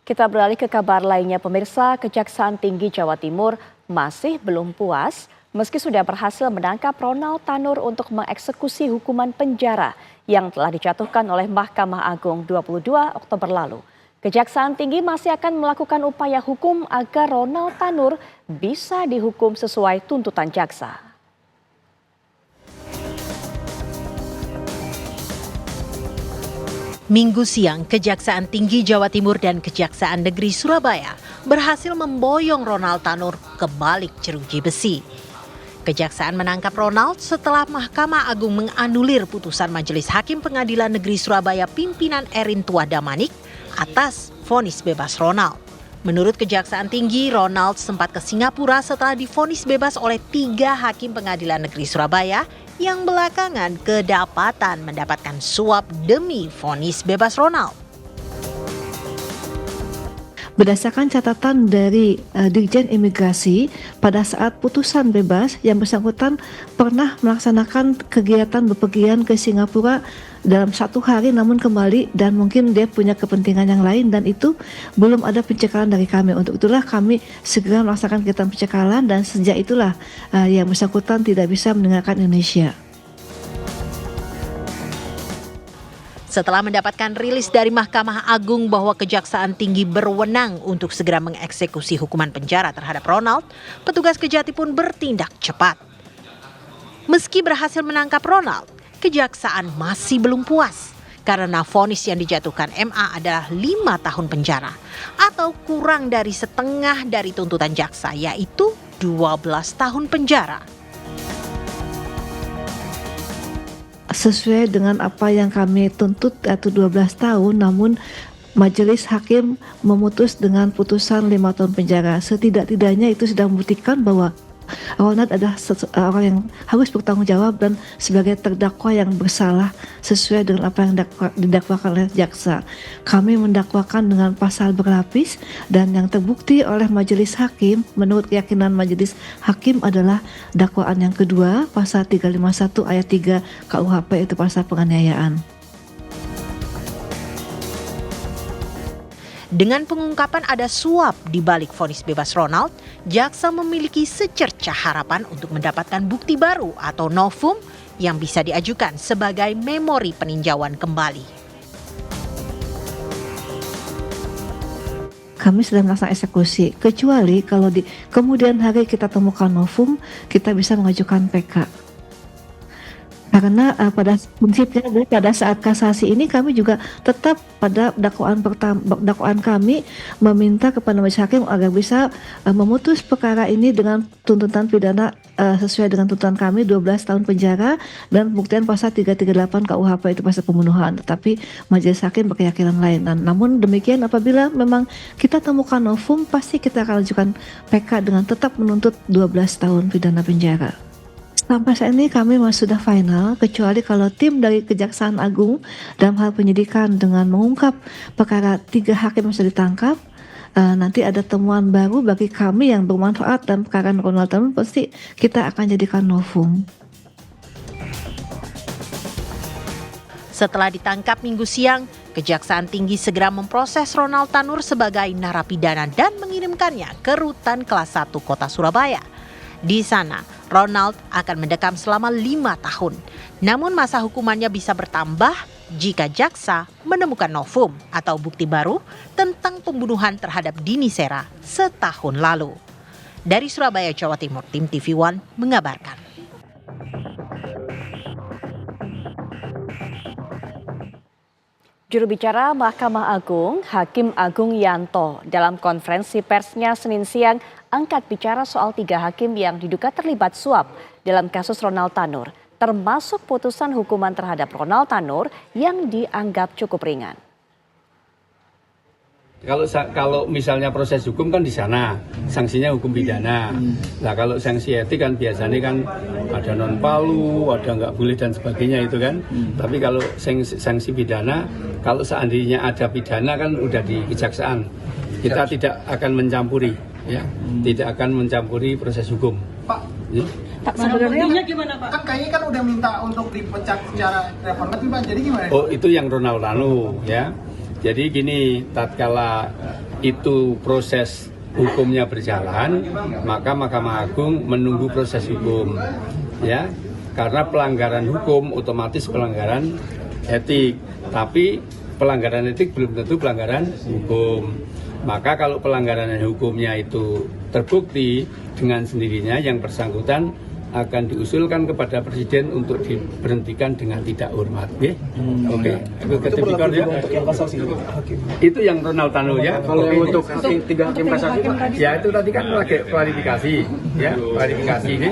Kita beralih ke kabar lainnya, pemirsa. Kejaksaan Tinggi Jawa Timur masih belum puas meski sudah berhasil menangkap Ronald Tanur untuk mengeksekusi hukuman penjara yang telah dijatuhkan oleh Mahkamah Agung 22 Oktober lalu. Kejaksaan Tinggi masih akan melakukan upaya hukum agar Ronald Tanur bisa dihukum sesuai tuntutan jaksa. Minggu siang, Kejaksaan Tinggi Jawa Timur dan Kejaksaan Negeri Surabaya berhasil memboyong Ronald Tanur ke balik jeruji besi. Kejaksaan menangkap Ronald setelah Mahkamah Agung menganulir putusan Majelis Hakim Pengadilan Negeri Surabaya pimpinan Erin Tuah Damanik atas vonis bebas Ronald. Menurut Kejaksaan Tinggi, Ronald sempat ke Singapura setelah divonis bebas oleh 3 hakim Pengadilan Negeri Surabaya yang belakangan kedapatan mendapatkan suap demi vonis bebas Ronald. Berdasarkan catatan dari Dirjen Imigrasi, pada saat putusan bebas yang bersangkutan pernah melaksanakan kegiatan bepergian ke Singapura dalam 1 hari namun kembali dan mungkin dia punya kepentingan yang lain dan itu belum ada pencekalan dari kami. Untuk itulah kami segera melaksanakan kegiatan pencekalan dan sejak itulah yang bersangkutan tidak bisa meninggalkan Indonesia. Setelah mendapatkan rilis dari Mahkamah Agung bahwa Kejaksaan Tinggi berwenang untuk segera mengeksekusi hukuman penjara terhadap Ronald, petugas Kejati pun bertindak cepat. Meski berhasil menangkap Ronald, Kejaksaan masih belum puas karena vonis yang dijatuhkan MA adalah 5 tahun penjara atau kurang dari setengah dari tuntutan jaksa, yaitu 12 tahun penjara. Sesuai dengan apa yang kami tuntut yaitu 12 tahun, namun Majelis Hakim memutus dengan putusan 5 tahun penjara. Setidak-tidaknya itu sudah membuktikan bahwa Ronald adalah orang yang harus bertanggung jawab dan sebagai terdakwa yang bersalah sesuai dengan apa yang didakwakan oleh jaksa. Kami mendakwakan dengan pasal berlapis dan yang terbukti oleh Majelis Hakim menurut keyakinan Majelis Hakim adalah dakwaan yang kedua, pasal 351 ayat 3 KUHP, itu pasal penganiayaan. Dengan pengungkapan ada suap di balik vonis bebas Ronald, jaksa memiliki secercah harapan untuk mendapatkan bukti baru atau novum yang bisa diajukan sebagai memori peninjauan kembali. Kami sudah melaksanakan eksekusi, kecuali kalau di kemudian hari kita temukan novum, kita bisa mengajukan PK. Karena pada prinsipnya pada saat kasasi ini kami juga tetap pada dakwaan kami meminta kepada Majelis Hakim agar bisa memutus perkara ini dengan tuntutan pidana sesuai dengan tuntutan kami 12 tahun penjara dan pembuktian pasal 338 KUHP, itu pasal pembunuhan. Tetapi Majelis Hakim berkeyakinan lain. Namun demikian apabila memang kita temukan novum, pasti kita akan ajukan PK dengan tetap menuntut 12 tahun pidana penjara. Sampai saat ini kami masih sudah final, kecuali kalau tim dari Kejaksaan Agung dalam hal penyidikan dengan mengungkap perkara 3 hakim yang sudah ditangkap, nanti ada temuan baru bagi kami yang bermanfaat dalam perkara Ronald Tanur, pasti kita akan jadikan novum. Setelah ditangkap Minggu siang, Kejaksaan Tinggi segera memproses Ronald Tanur sebagai narapidana dan mengirimkannya ke Rutan Kelas 1 Kota Surabaya. Di sana, Ronald akan mendekam selama 5 tahun. Namun masa hukumannya bisa bertambah jika jaksa menemukan novum atau bukti baru tentang pembunuhan terhadap Dini Sera setahun lalu. Dari Surabaya, Jawa Timur, tim TV One mengabarkan. Juru bicara Mahkamah Agung, Hakim Agung Yanto, dalam konferensi persnya Senin siang angkat bicara soal 3 hakim yang diduga terlibat suap dalam kasus Ronald Tanur, termasuk putusan hukuman terhadap Ronald Tanur yang dianggap cukup ringan. Kalau misalnya proses hukum kan di sana, sanksinya hukum pidana. Nah kalau sanksi etik kan biasanya kan ada non palu, ada nggak boleh dan sebagainya itu kan. Tapi kalau sanksi pidana, kalau seandainya ada pidana kan udah di kejaksaan. Kita tidak akan mencampuri, ya, tidak akan mencampuri proses hukum. Pak, ya. Pak sebenarnya gimana Pak? Kan kayaknya kan udah minta untuk dipecat secara reformatif Pak, jadi gimana? Oh itu yang Ronald Tanur, ya. Jadi gini, tatkala itu proses hukumnya berjalan, maka Mahkamah Agung menunggu proses hukum, ya. Karena pelanggaran hukum otomatis pelanggaran etik, tapi pelanggaran etik belum tentu pelanggaran hukum. Maka kalau pelanggaran hukumnya itu terbukti, dengan sendirinya yang bersangkutan akan diusulkan kepada Presiden untuk diberhentikan dengan tidak hormat. Oke. Itu berlaku juga untuk yang kasasi. Itu yang Ronald Tanur ya. Kalau yang untuk 3 hakim kasasi, Ya itu tadi kan klarifikasi, ya klarifikasi ini.